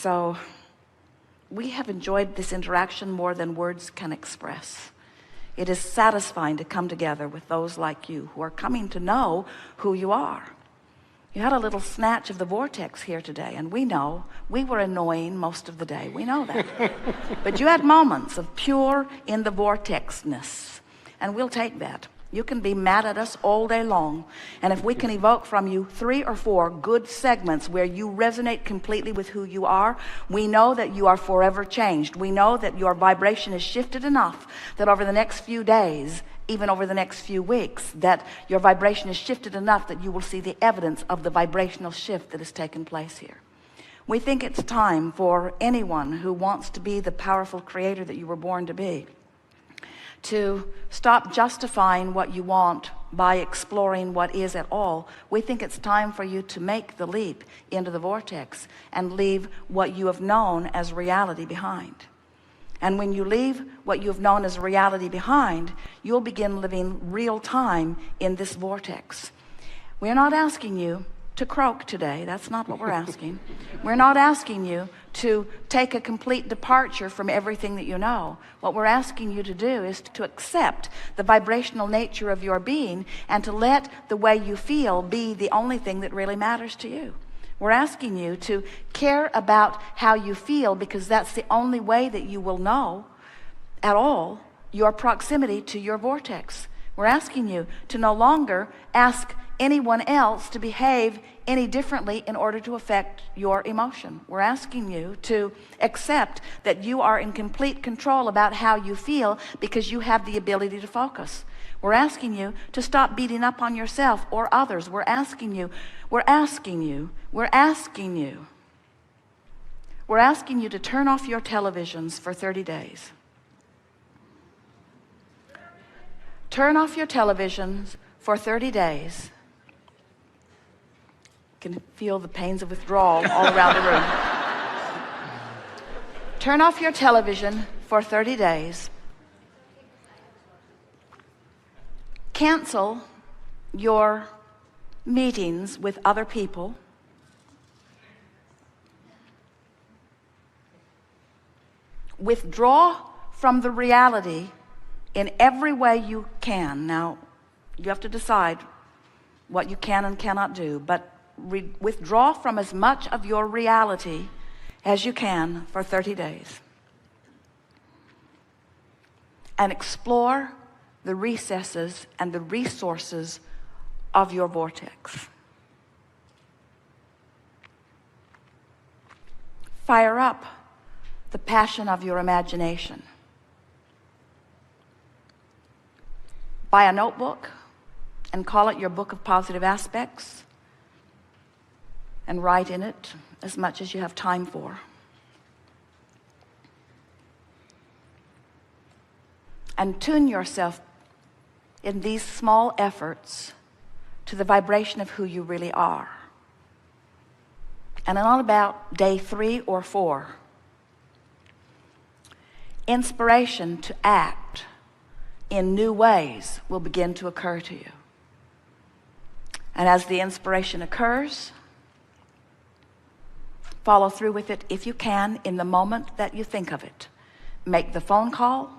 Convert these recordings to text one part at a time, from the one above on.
so we have enjoyed this interaction more than words can express. It is satisfying to come together with those like you who are coming to know who you are. You had a little snatch of the vortex here today, and we know we were annoying most of the day. We know that. But you had moments of pure in the vortexness, and we'll take that. You can be mad at us all day long, and if we can evoke from you 3 or 4 good segments where you resonate completely with who you are, we know that you are forever changed. We know that your vibration is shifted enough that over the next few days, even over the next few weeks, that your vibration is shifted enough that you will see the evidence of the vibrational shift that has taken place here. We think it's time for anyone who wants to be the powerful creator that you were born to be to stop justifying what you want by exploring what is at all. We think it's time for you to make the leap into the vortex and leave what you have known as reality behind. And when you leave what you have known as reality behind, you'll begin living real time in this vortex. We're not asking you to croak today. That's not what we're asking. We're not asking you to take a complete departure from everything that you know. What we're asking you to do is to accept the vibrational nature of your being and to let the way you feel be the only thing that really matters to you. We're asking you to care about how you feel, because that's the only way that you will know at all your proximity to your vortex. We're asking you to no longer ask anyone else to behave any differently in order to affect your emotion. We're asking you to accept that you are in complete control about how you feel, because you have the ability to focus. We're asking you to stop beating up on yourself or others. We're asking you to turn off your televisions for 30 days. Turn off your televisions for 30 days. You can feel the pains of withdrawal all around the room. Turn off your television for 30 days. Cancel your meetings with other people. Withdraw from the reality in every way you can. Now, you have to decide what you can and cannot do, but withdraw from as much of your reality as you can for 30 days. And explore the recesses and the resources of your vortex. Fire up the passion of your imagination. Buy a notebook and call it your book of positive aspects, and write in it as much as you have time for. And tune yourself in these small efforts to the vibration of who you really are. And on about day 3 or 4, inspiration to act in new ways will begin to occur to you. And as the inspiration occurs, follow through with it if you can in the moment that you think of it. Make the phone call.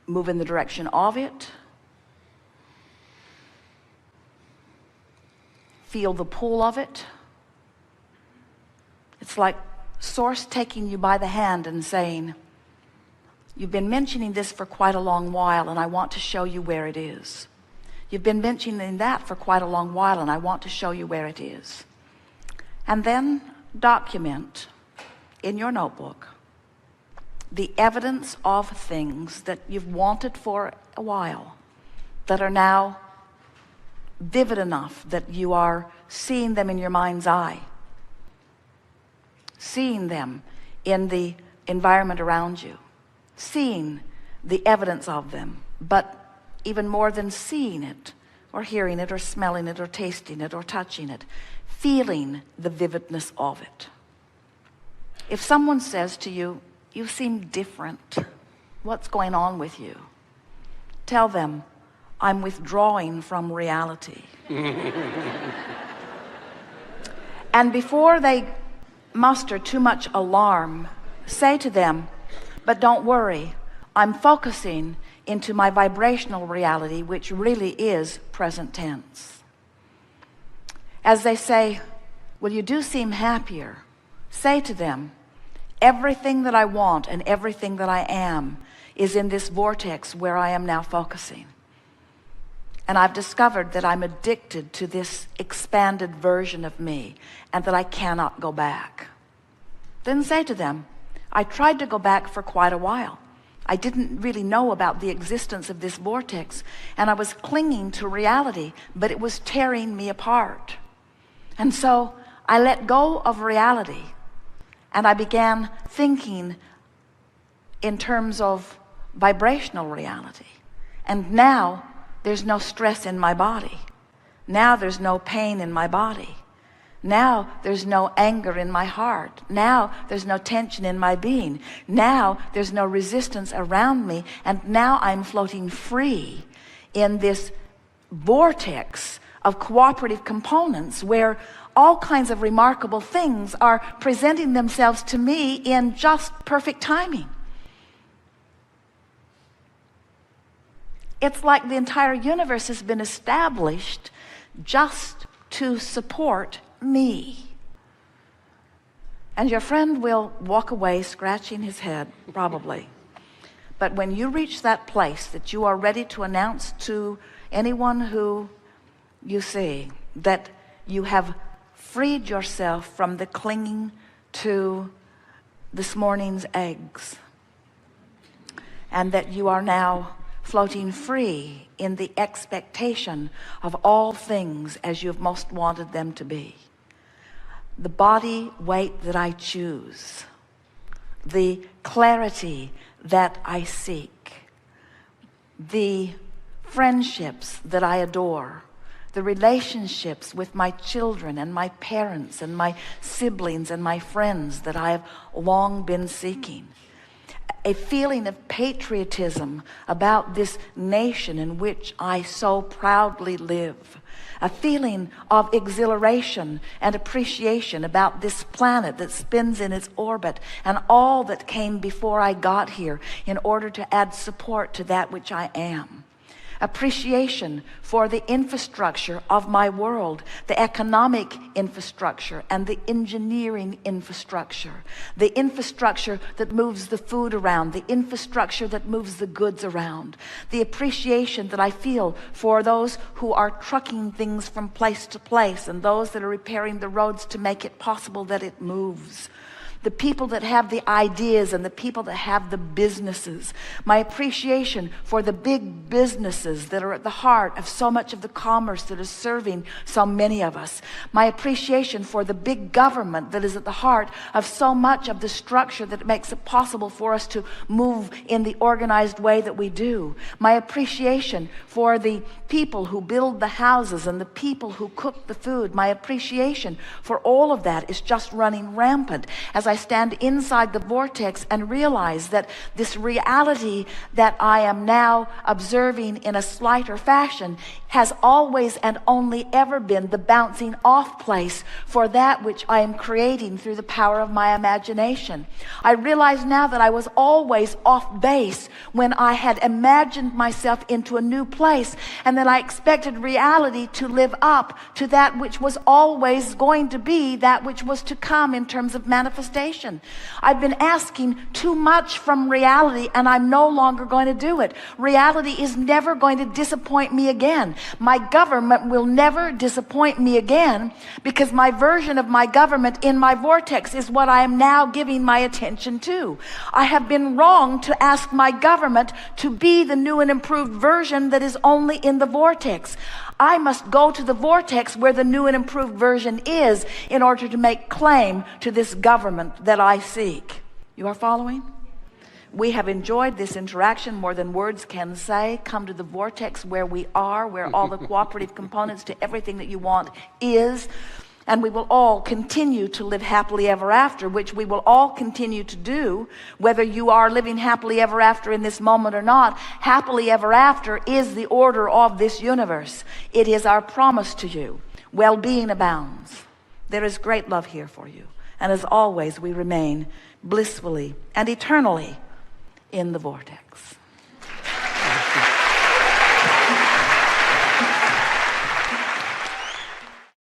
Move in the direction of it. Feel the pull of it. It's like Source taking you by the hand and saying, you've been mentioning this for quite a long while, and I want to show you where it is. You've been mentioning that for quite a long while, and I want to show you where it is. And then document in your notebook the evidence of things that you've wanted for a while, that are now vivid enough that you are seeing them in your mind's eye, seeing them in the environment around you, seeing the evidence of them, but even more than seeing it or hearing it or smelling it or tasting it or touching it, feeling the vividness of it. If someone says to you, you seem different, what's going on with you? Tell them, I'm withdrawing from reality. And before they muster too much alarm, say to them, but don't worry, I'm focusing into my vibrational reality, which really is present tense. As they say, well, you do seem happier, say to them, everything that I want and everything that I am is in this vortex where I am now focusing. And I've discovered that I'm addicted to this expanded version of me and that I cannot go back. Then say to them, I tried to go back for quite a while. I didn't really know about the existence of this vortex, and I was clinging to reality, but it was tearing me apart. And so I let go of reality, and I began thinking in terms of vibrational reality. And now there's no stress in my body. Now there's no pain in my body. Now there's no anger in my heart. Now there's no tension in my being. Now there's no resistance around me. And now I'm floating free in this vortex of cooperative components where all kinds of remarkable things are presenting themselves to me in just perfect timing. It's like the entire universe has been established just to support me. And your friend will walk away scratching his head, probably. But when you reach that place that you are ready to announce to anyone who you see that you have freed yourself from the clinging to this morning's eggs, and that you are now floating free in the expectation of all things as you've most wanted them to be. The body weight that I choose, the clarity that I seek, the friendships that I adore, the relationships with my children and my parents and my siblings and my friends that I have long been seeking. A feeling of patriotism about this nation in which I so proudly live. A feeling of exhilaration and appreciation about this planet that spins in its orbit and all that came before I got here in order to add support to that which I am. Appreciation for the infrastructure of my world, the economic infrastructure and the engineering infrastructure, the infrastructure that moves the food around, the infrastructure that moves the goods around, the appreciation that I feel for those who are trucking things from place to place and those that are repairing the roads to make it possible that it moves. The people that have the ideas and the people that have the businesses. My appreciation for the big businesses that are at the heart of so much of the commerce that is serving so many of us. My appreciation for the big government that is at the heart of so much of the structure that makes it possible for us to move in the organized way that we do. My appreciation for the people who build the houses and the people who cook the food. My appreciation for all of that is just running rampant as I stand inside the vortex and realize that this reality that I am now observing in a slighter fashion has always and only ever been the bouncing off place for that which I am creating through the power of my imagination. I realize now that I was always off base when I had imagined myself into a new place, and that I expected reality to live up to that which was always going to be that which was to come in terms of manifestation. I've been asking too much from reality, and I'm no longer going to do it. Reality is never going to disappoint me again. My government will never disappoint me again, because my version of my government in my vortex is what I am now giving my attention to. I have been wrong to ask my government to be the new and improved version that is only in the vortex. I must go to the vortex where the new and improved version is in order to make claim to this government that I seek. You are following? We have enjoyed this interaction more than words can say. Come to the vortex where we are, where all the cooperative components to everything that you want is. And we will all continue to live happily ever after, which we will all continue to do, whether you are living happily ever after in this moment or not. Happily ever after is the order of this universe. It is our promise to you. Well-being abounds. There is great love here for you. And as always, we remain blissfully and eternally in the vortex.